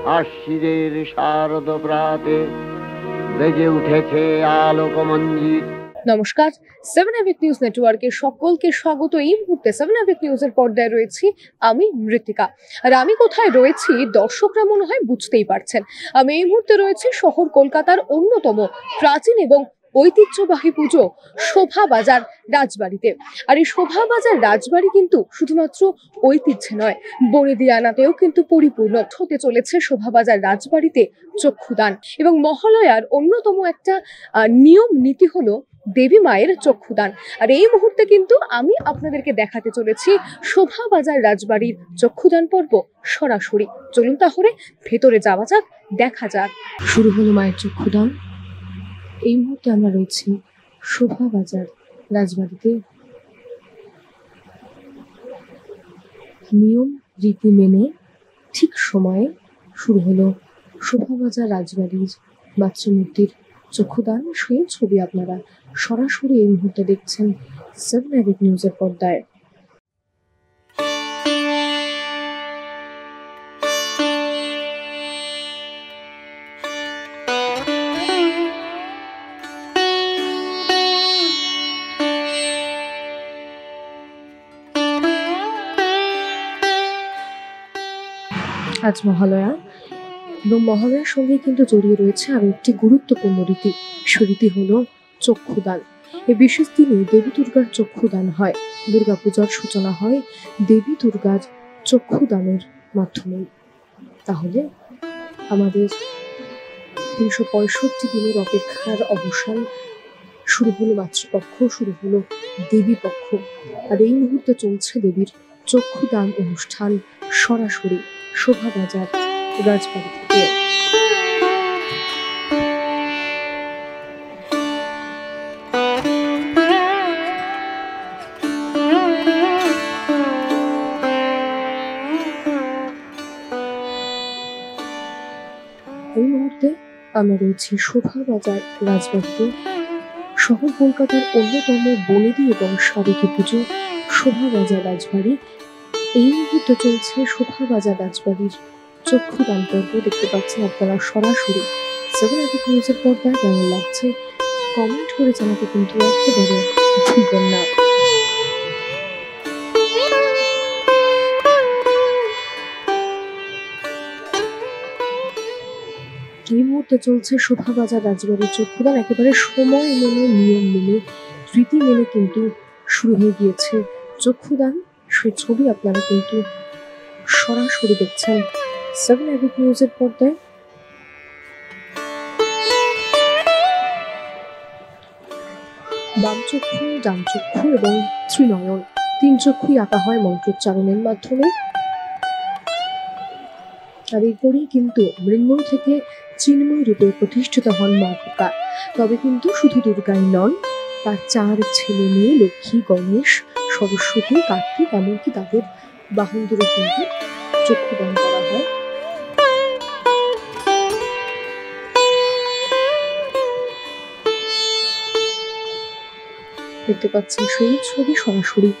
আশ্বিনের শারদ প্রাতে বেজে উঠেছে আলোকমঞ্জিত। নমস্কার, 7 অ্যাভিক নিউজ নেটওয়ার্কের সকলকে স্বাগত। এই মুহূর্তে 7 অ্যাভিক নিউজের পর্দায় রয়েছি আমি মৃত্তিকা। আর আমি কোথায় রয়েছি দর্শকরা মনে হয় বুঝতেই পারছেন। আমি এই মুহূর্তে রয়েছি শহর কলকাতার অন্যতম প্রাচীন এবং ঐতিহ্যবাহী পুজো শোভাবাজার রাজবাড়িতে। আর এই শোভাবাজার রাজবাড়ি কিন্তু শুধুমাত্র ঐতিহ্যে নয়, বনেদিয়ানাতেও কিন্তু পরিপূর্ণ হতে চলেছে শোভাবাজার রাজবাড়িতে চক্ষুদান। এবং মহালয়ার অন্যতম একটা নিয়ম নীতি হলো দেবী মায়ের চক্ষুদান। আর এই মুহূর্তে কিন্তু আমি আপনাদেরকে দেখাতে চলেছি শোভাবাজার রাজবাড়ির চক্ষুদান পর্ব সরাসরি। চলুন তাহলে ভেতরে যাওয়া যাক, দেখা যাক। শুরু হলো মায়ের চক্ষুদান। এই মুহূর্তে আমরা রয়েছি শোভাবাজার রাজবাড়িতে। নিয়ম রীতি মেনে ঠিক সময়ে শুরু হলো শোভাবাজার রাজবাড়ির মাতৃমূর্তির চক্ষুদান। সেই ছবি আপনারা সরাসরি এই মুহূর্তে দেখছেন 7 অ্যাভিক নিউজের পর্দায়। আজ মহালয়া এবং মহালয়ার সঙ্গে কিন্তু জড়িয়ে রয়েছে আরো একটি গুরুত্বপূর্ণ রীতি। সে রীতি হলো চক্ষুদান। এই বিশেষ দিনে দেবী দুর্গার চক্ষুদান হয়। দুর্গাপূজার সূচনা হয় দেবী দুর্গার চক্ষুদানের মাধ্যমে। তাহলে আমাদের 365 দিনের অপেক্ষার অবসান। শুরু হলো মাতৃপক্ষ, শুরু হলো দেবী পক্ষ। আর এই মুহূর্তে চলছে দেবীর চক্ষুদান অনুষ্ঠান সরাসরি শোভাবাজার রাজবাড়ি থেকে। এই মুহূর্তে আমরা রয়েছি শোভাবাজার রাজবাড়িতে। শহর কলকাতার অন্যতম বনেদি এবং সাবেকি পুজো শোভাবাজার রাজবাড়ি। এই মুহূর্তে চলছে শোভাবাজার রাজবাড়ির চক্ষুদান পর্ব। দেখতে পাচ্ছেন আপনারা সরাসরি 7 অ্যাভিক নিউজের পর্দায়। কেমন লাগছে কমেন্ট করে জানাতে কিন্তু একেবারে ভুলবেন না। এই মুহূর্তে চলছে শোভাবাজার রাজবাড়ির চক্ষুদান। একেবারে সময় মেনে, নিয়ম মেনে, রীতি মেনে কিন্তু শুরু হয়ে গিয়েছে চক্ষুদান। সেই ছবি আপনারা কিন্তু সরাসরি দেখছেন 7 অ্যাভিক নিউজের পর্দায়। বামচক্ষু, ডানচক্ষু এবং ত্রিনয়ন, 3 চক্ষুই আঁকা হয় মন্ত্রোচ্চারণের মাধ্যমে। আর এরপরেই কিন্তু মৃন্ময় থেকে চিন্ময় রূপে প্রতিষ্ঠিত হন মা দুর্গা। তবে কিন্তু শুধু দুর্গাই নন, তার 4 ছেলে মেয়ে লক্ষ্মী, গণেশ, সরস্বতী, কার্তিক, এমনকি তাদের বাহনদেরও কিন্তু চক্ষুদান করা হয়। দেখতে পাচ্ছেন সেই ছবি সরাসরি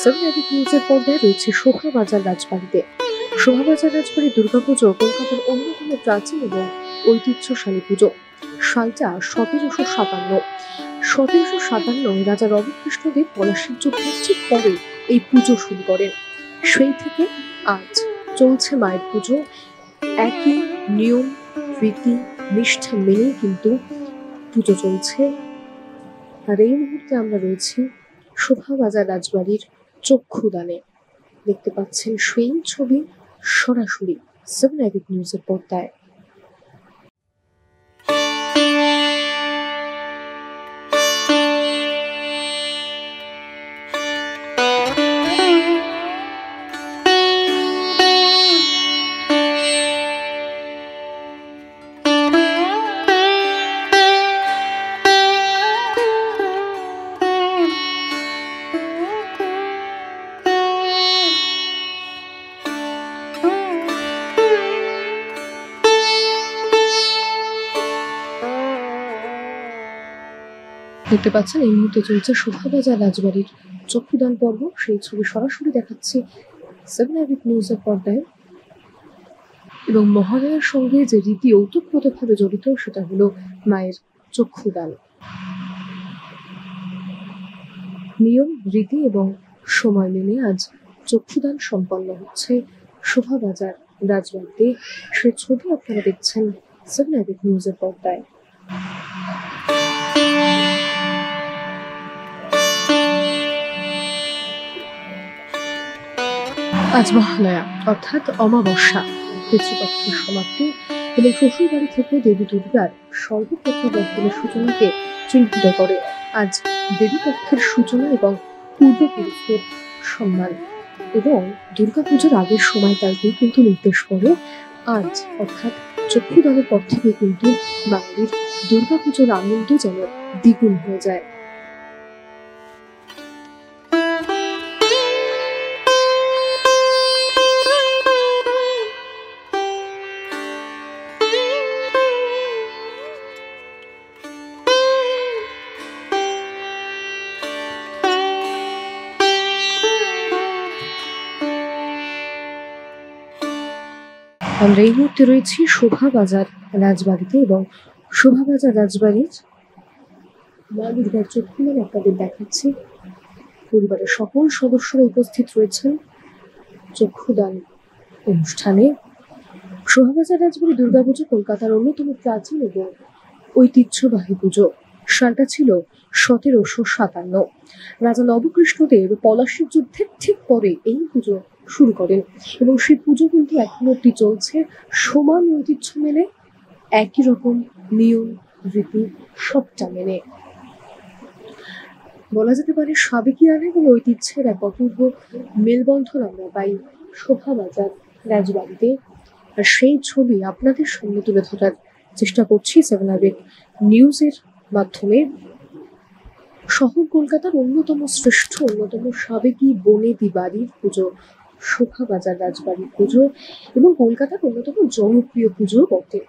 7 অ্যাভিক নিউজের পর্দায় রয়েছে শোভাবাজার রাজবাড়িতে। শোভাবাজার রাজবাড়ি দুর্গাপুজো কলকাতার অন্যতম প্রাচীন এবং ঐতিহ্যশালী পুজো। সালটা 1757। 1757 রাজা রবিকৃষ্ণদেব পলাশীর যুদ্ধের ঠিক পরে এই পুজো শুরু করেন। সেই থেকে আজ চলছে মায়ের পুজো। একই নিয়ম রীতি নিষ্ঠা মেনে কিন্তু পুজো চলছে। আর এই মুহূর্তে আমরা রয়েছি শোভাবাজার রাজবাড়ির চক্ষুদানে। দেখতে পাচ্ছেন সেই ছবি সরাসরি 7 অ্যাভিক নিউজের পর্দায়। দেখতে পাচ্ছেন এই মুহূর্তে চলছে শোভাবাজার রাজবাড়ির চক্ষুদান পর্ব। সেই ছবি সরাসরি দেখাচ্ছি 7 অ্যাভিক নিউজের পর্দায়। এবং মহালয়ার সঙ্গে যে রীতি ওতপ্রোতভাবে জড়িত সেটা হলো মায়ের চক্ষুদান। নিয়ম, রীতি এবং সময় মেনে আজ চক্ষুদান সম্পন্ন হচ্ছে শোভাবাজার রাজবাড়িতে। সে ছবি আপনারা দেখছেন 7 অ্যাভিক নিউজের পর্দায়। আজ মহালয়া অর্থাৎ অমাবস্যা, পিতৃপক্ষের সমাপ্তি এবং শ্বশুরবাড়ি থেকে দেবী দুর্গার সর্বপ্রত্যাবর্তনের সূচনাকে চিহ্নিত করে। আজ দেবীপক্ষের সূচনা এবং পূর্বপুরুষদের সম্মান এবং দুর্গাপুজোর আগের সময়টাকেই কিন্তু নির্দেশ করে। আজ অর্থাৎ চক্ষুদানের পর থেকে কিন্তু বাঙালির দুর্গাপুজোর আনন্দ যেন দ্বিগুণ হয়ে যায়। আমরা এই মুহূর্তে রয়েছি শোভাবাজার রাজবাড়িতে এবং শোভাবাজার রাজবাড়ির মা দুর্গার চক্ষুদান আপনাদের দেখাচ্ছি। পরিবারের সকল সদস্যরা উপস্থিত রয়েছেন চক্ষুদান অনুষ্ঠানে। শোভাবাজার রাজবাড়ি দুর্গাপুজো কলকাতার অন্যতম প্রাচীন এবং ঐতিহ্যবাহী পুজো। সালটা ছিল 1757। রাজা নবকৃষ্ণদেব পলাশীর যুদ্ধের ঠিক পরে এই পুজো শুরু করেন এবং সেই পুজো কিন্তু এখনো অব্দি চলছে সমান ঐতিহ্য মেনে, একই রকম নিয়ম রীতি সবটা মেনে। বলা যেতে পারে সাবেকিয়ানা এবং ঐতিহ্যের এক অপূর্ব মেলবন্ধন আমরা পাই শোভাবাজার রাজবাড়িতে। আর সেই ছবি আপনাদের সামনে তুলে ধরার চেষ্টা করছি 7 অ্যাভিক নিউজের মাধ্যমে। শহর কলকাতার অন্যতম শ্রেষ্ঠ, অন্যতম সাবেকি বনেদি বাড়ির পুজো শোভাবাজার রাজবাড়ির পুজো এবং কলকাতার অন্যতম জনপ্রিয় পুজো বটে।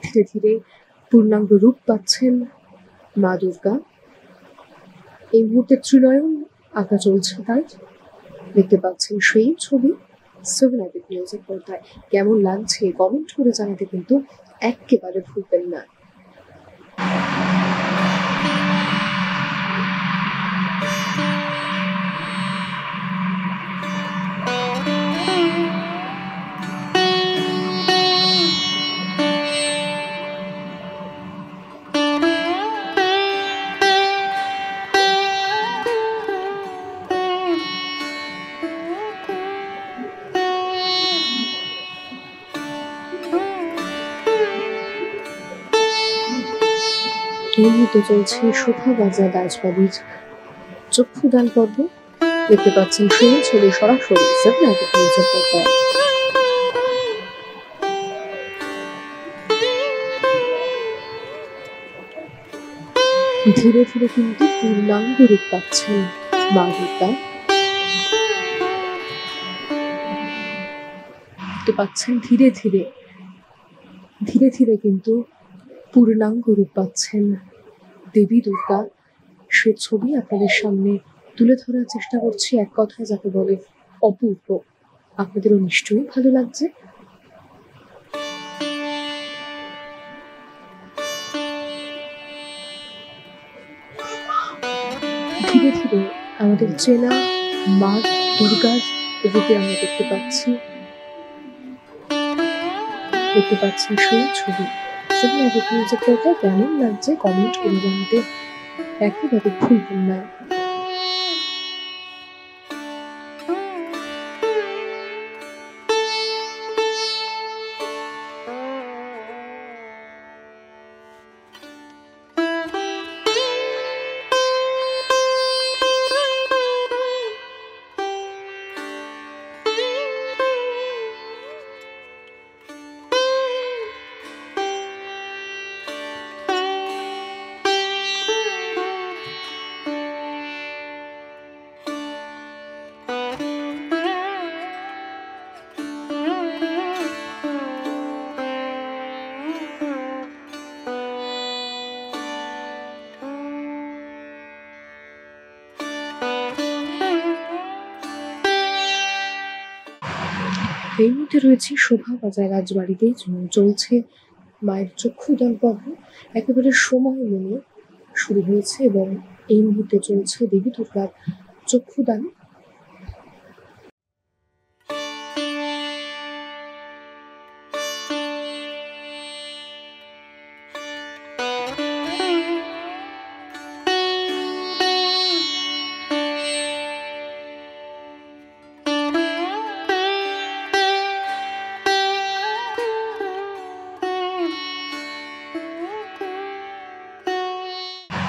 ধীরে ধীরে পূর্ণাঙ্গ রূপ পাচ্ছেন মা দুর্গা। এই মুহূর্তে ত্রিনয়ন আঁকা চলছে তার, দেখতে পাচ্ছেন সেই ছবি 7 অ্যাভিক নিউজের পর্দায়। কেমন লাগছে কমেন্ট করে জানাতে কিন্তু একেবারে ভুলবেন না। এই মুহূর্তে চলছে শোভাবাজার রাজবাড়ির চক্ষুদান পর্ব। দেখতে পাচ্ছেন সেই ছবি সরাসরি 7 অ্যাভিক নিউজের পর্দায়। ধীরে ধীরে কিন্তু পূর্ণাঙ্গ রূপ পাচ্ছেন মা দুর্গা। দেখতে পাচ্ছেন ধীরে ধীরে ধীরে ধীরে কিন্তু পূর্ণাঙ্গ রূপ পাচ্ছেন দেবী দুর্গা। সে ছবি আপনাদের সামনে তুলে ধরার চেষ্টা করছি, এক কথায় যাকে বলে অপূর্ব। আপনাদেরও নিশ্চয়ই ভালো লাগছে। ধীরে ধীরে আমাদের চেনা মা দুর্গার রূপে আমরা দেখতে পাচ্ছি সেই ছবি। সেখানে নিউজের পর্দায় কেমন লাগছে কমেন্ট করে জানাতে একেবারে ভুলবেন না। এই মুহূর্তে রয়েছে শোভাবাজার রাজবাড়িতে চলছে মায়ের চক্ষুদান পর্ব। একেবারে সময় মেনে শুরু হয়েছে এবং এই মুহূর্তে চলছে দেবী দুর্গার চক্ষুদান।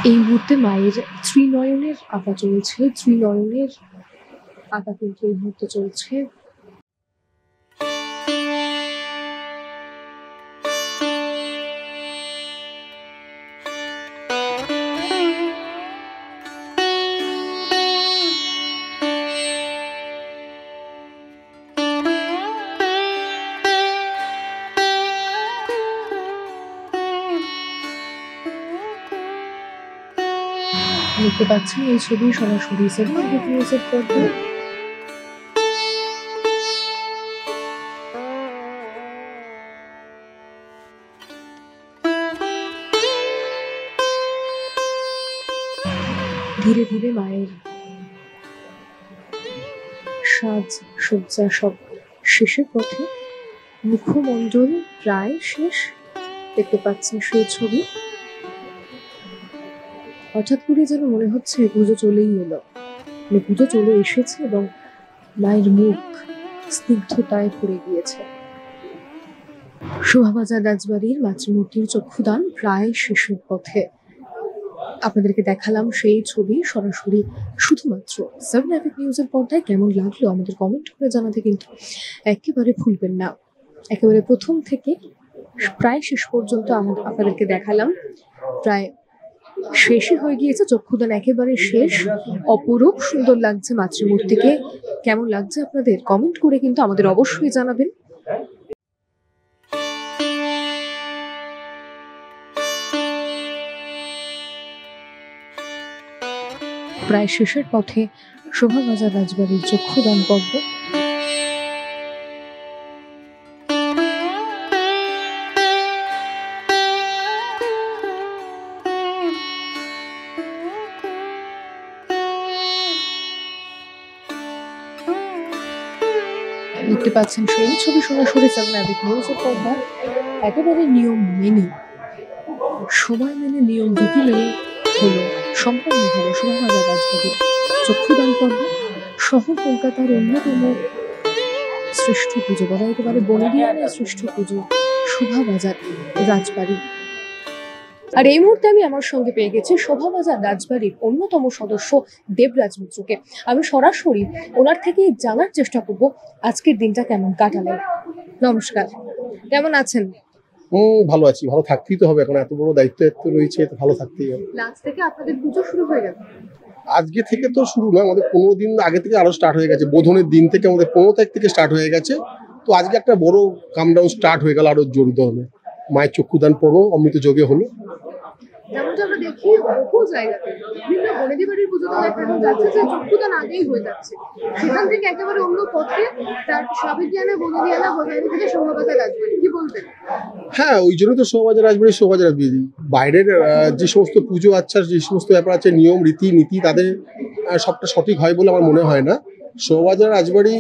এই মুহূর্তে মায়ের ত্রিনয়নের আঁকা চলছে, ত্রিনয়নের আঁকা কিন্তু এই মুহূর্তে চলছে। দেখতে পাচ্ছেন এই ছবি সরাসরি 7 নিউজের পর্দায়। ধীরে ধীরে মায়ের সাজ সজ্জা সব শেষের পথে, মুখমণ্ডল প্রায় শেষ। দেখতে পাচ্ছেন সেই ছবি। হঠাৎ করে যেন মনে হচ্ছে পুজো চলেই এলো, পুজো চলে এসেছে এবং মায়ের মুখ স্নিগ্ধতায় ভরে গিয়েছে। শোভাবাজার রাজবাড়ির মাতৃমূর্তির চক্ষুদান প্রায় শেষের পথে। আপনাদেরকে দেখালাম সেই ছবি সরাসরি শুধুমাত্র 7 নিউজের পর্দায়। কেমন লাগলো আমাদের কমেন্ট করে জানাতে কিন্তু একেবারে ভুলবেন না। একেবারে প্রথম থেকে প্রায় শেষ পর্যন্ত আপনাদেরকে দেখালাম। প্রায় শেষই হয়ে গিয়েছে, চক্ষুদান একেবারে শেষ। অপরূপ সুন্দর লাগছে মাতৃমূর্তিকে। কেমন লাগছে আপনাদের কমেন্ট করে কিন্তু আমাদের অবশ্যই জানাবেন। প্রায় শেষের পথে শোভাবাজার রাজবাড়ির চক্ষুদান পর্ব। দেখতে পাচ্ছেন সেই ছবি সরাসরি 7 নিউজের পর্দায়। একেবারে নিয়ম মেনে, সময় মেনে, নিয়ম রীতি মেনে হলো সম্পন্ন হলো শোভাবাজার রাজবাড়ির চক্ষুদান পর্ব। শহর কলকাতার অন্যতম শ্রেষ্ঠ পুজো বলা যেতে পারে, বনেদিয়ানের শ্রেষ্ঠ পুজো শোভাবাজার রাজবাড়ি। আর এই মুহূর্তে আমি আমার সঙ্গে পেয়ে গেছি শোভাবাজার রাজবাড়ির অন্যতম সদস্য দেবরাজ মিত্রকে। আমি সরাসরি ওনার থেকে জানার চেষ্টা করব আজকের দিনটা কেমন কাটালেন। নমস্কার, কেমন আছেন? ভালো আছি, ভালো থাকতেই তো হবে, এখন এত বড় দায়িত্ব রয়েছে, তো ভালো থাকতেই হবে। আজ থেকে আপনাদের পুজো শুরু হয়ে গেল? আজকে থেকে তো শুরু নয়, আমাদের 15 দিন আগে থেকে আরো স্টার্ট হয়ে গেছে। বোধনের দিন থেকে আমাদের 15 তারিখ থেকে স্টার্ট হয়ে গেছে। তো আজকে একটা বড় কামডাউন স্টার্ট হয়ে গেল আরো জোর ধরনের। মায়ের চক্ষুদান পর্ব অমৃত যোগে হলো। যেমনটা আমরা দেখি বহু জায়গাতে বিভিন্ন বনেদি বাড়ির পুজোতে দেখানো যাচ্ছে যে চক্ষুদান আগেই হয়ে যাচ্ছে, সেখান থেকে একেবারে অন্য পথে তার সাবেকিয়ানা বনেদিয়ানা বজায় রেখেছে শোভাবাজার রাজবাড়ি। কি বলবেন? হ্যাঁ, ওই জন্যই তো শোভাবাজার রাজবাড়ি। বাইরের যে সমস্ত পুজো আচ্ছা, যে সমস্ত ব্যাপার আছে, নিয়ম রীতি নীতি, তাদের সবটা সঠিক হয় বলে আমার মনে হয় না। শোভাবাজার রাজবাড়ি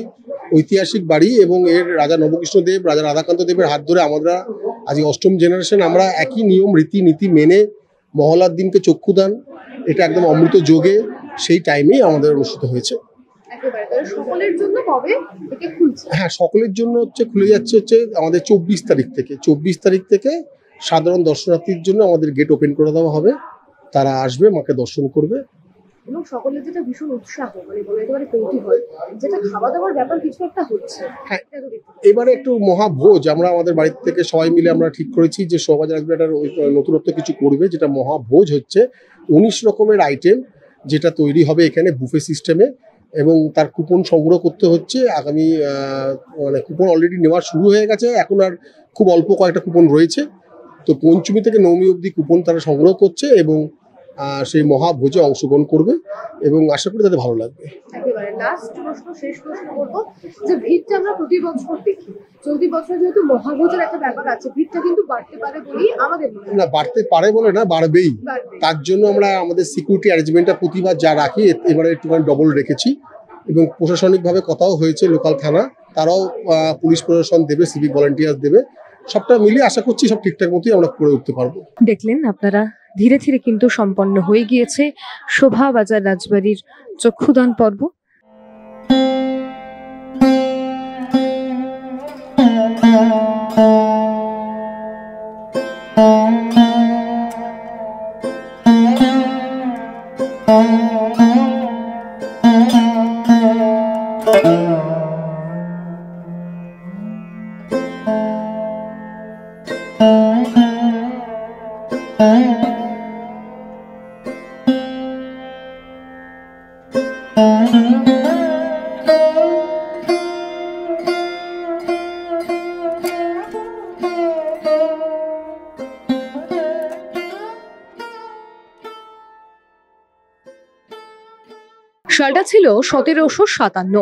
ঐতিহাসিক বাড়ি এবং এর রাজা নবকৃষ্ণ দেব, রাজা রাধাকান্ত দেবের হাত ধরে আমরা আজকে 8ম জেনারেশন, আমরা একই নিয়ম রীতি নীতি মেনে মহলার দিনকে চক্ষুদান, এটা একদম অমৃত যোগে সেই টাইমেই আমাদের অনুষ্ঠিত হয়েছে। সকলের জন্য কবে থেকে খুলছে? হ্যাঁ, সকলের জন্য খুলে যাচ্ছে আমাদের 24 তারিখ থেকে। 24 তারিখ থেকে সাধারণ দর্শনার্থীর জন্য আমাদের গেট ওপেন করে দেওয়া হবে। তারা আসবে, মাকে দর্শন করবে। এবং সকলের যেটা ভীষণ উৎসাহ, মানে বলে একেবারে কৌতূহল, যেটা খাওয়া দাওয়ার ব্যাপার কিছু একটা হচ্ছে। হ্যাঁ, এবারে একটু মহাভোজ আমরা আমাদের বাড়ি থেকে সবাই মিলে আমরা ঠিক করেছি যে শোভাবাজার রাজবাড়িটার নতুনত্ব কিছু করবে, যেটা মহাভোজ হচ্ছে। 19 রকমের আইটেম যেটা তৈরি হবে এখানে বুফে সিস্টেমে, এবং তার কুপন সংগ্রহ করতে হচ্ছে। আগামী মানে কুপন অলরেডি নেওয়া শুরু হয়ে গেছে, এখন আর খুব অল্প কয়েকটা কুপন রয়েছে। তো পঞ্চমী থেকে নবমী অবধি কুপন তারা সংগ্রহ করছে এবং সেই মহাভোজে অংশগ্রহণ করবে এবং আশা করি তাদের ভালো লাগবে। একেবারে লাস্ট প্রশ্ন, শেষ প্রশ্ন করবো যে ভিড়টা আমরা প্রতি বছর দেখি, চলতি বছর যেহেতু মহাভোজের একটা ব্যাপার আছে, ভিড়টা কিন্তু বাড়তে পারে বলেই আমাদের মনে হয়। না, বাড়তে পারে বলে না, বাড়বেই। বাড়বে। তার জন্য আমরা আমাদের সিকিউরিটি অ্যারেঞ্জমেন্টটা প্রতিবার যা রাখি এবারে একটুখানি ডবল রেখেছি, এবং প্রশাসনিকভাবে কথাও হয়েছে, লোকাল থানা তারাও পুলিশ প্রশাসন দেবে, সিভিক ভলান্টিয়ার দেবে, সবটা মিলিয়ে আশা করছি সব ঠিকঠাক মতোই আমরা করে উঠতে পারবো। দেখলেন আপনারা, ধীরে ধীরে কিন্তু সম্পন্ন হয়ে গিয়েছে শোভাবাজার রাজবাড়ির চক্ষুদান পর্ব। সালটা ছিল 1757।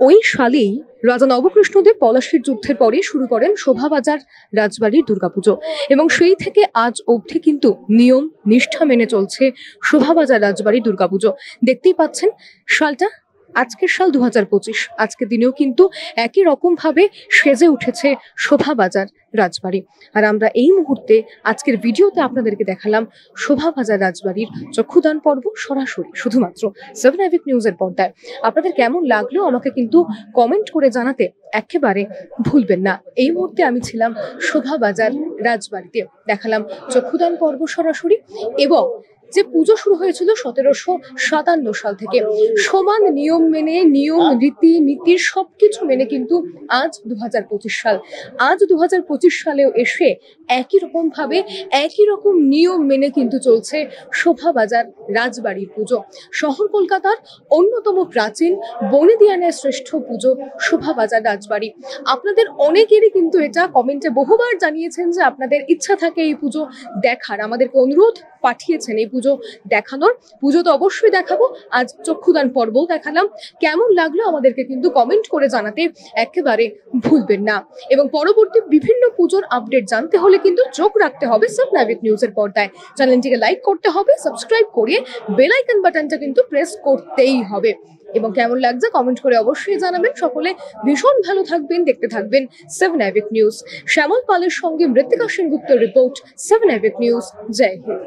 ওই সালেই রাজা নবকৃষ্ণদেব পলাশীর যুদ্ধের পরে শুরু করেন শোভাবাজার রাজবাড়ির দুর্গাপুজো, এবং সেই থেকে আজ অবধি কিন্তু নিয়ম নিষ্ঠা মেনে চলছে শোভাবাজার রাজবাড়ির দুর্গাপুজো। দেখতেই পাচ্ছেন সালটা, আজকের সাল 2025। আজকের দিনেও কিন্তু একই রকম ভাবে সেজে উঠেছে শোভাবাজার রাজবাড়ি। আর আমরা এই মুহূর্তে আজকের ভিডিওতে আপনাদেরকে দেখালাম শোভাবাজার রাজবাড়ির চক্ষুদান পর্ব সরাসরি শুধুমাত্র 7 আইভিক নিউজের পর্দায়। আপনাদের কেমন লাগলো আমাকে কিন্তু কমেন্ট করে জানাতে একেবারে ভুলবেন না। এই মুহূর্তে আমি ছিলাম শোভাবাজার রাজবাড়িতে, দেখালাম চক্ষুদান পর্ব সরাসরি, এবং যে পুজো শুরু হয়েছিল 1757 সাল থেকে সমান নিয়ম মেনে, নিয়ম রীতি নীতির সবকিছু মেনে কিন্তু আজ 2025 সাল। আজ 2025 সালেও এসে একই রকম ভাবে, একই রকম নিয়ম মেনে কিন্তু চলছে শোভাবাজার রাজবাড়ির পুজো। শহর কলকাতার অন্যতম প্রাচীন বনেদিয়ানের শ্রেষ্ঠ পুজো শোভাবাজার রাজবাড়ি। আপনাদের অনেকেরই কিন্তু এটা কমেন্টে বহুবার জানিয়েছেন যে আপনাদের ইচ্ছা থাকে এই পুজো দেখার, আমাদেরকে অনুরোধ পাঠিয়েছেন এই পুজো দেখানোর। পুজো তো অবশ্যই দেখাবো, আজ চক্ষুদান পর্বও দেখালাম। কেমন লাগলো আমাদেরকে কিন্তু কমেন্ট করে জানাতে একেবারে ভুলবেন না। এবং পরবর্তী বিভিন্ন পুজোর আপডেট জানতে হলে কিন্তু চোখ রাখতে হবে 7 আইভিক নিউজের পর্দায়। চ্যানেলটিকে লাইক করতে হবে, সাবস্ক্রাইব করে বেল আইকন বাটনটা কিন্তু প্রেস করতেই হবে। এবং কেমন লাগছে কমেন্ট করে অবশ্যই জানাবেন। সকলে ভীষণ ভালো থাকবেন, দেখতে থাকবেন 7 আইভিক নিউজ। শ্যামল পালের সঙ্গে মৃত্তিকা সেনগুপ্তের রিপোর্ট, 7 আইভিক নিউজ। জয় হিন্দ।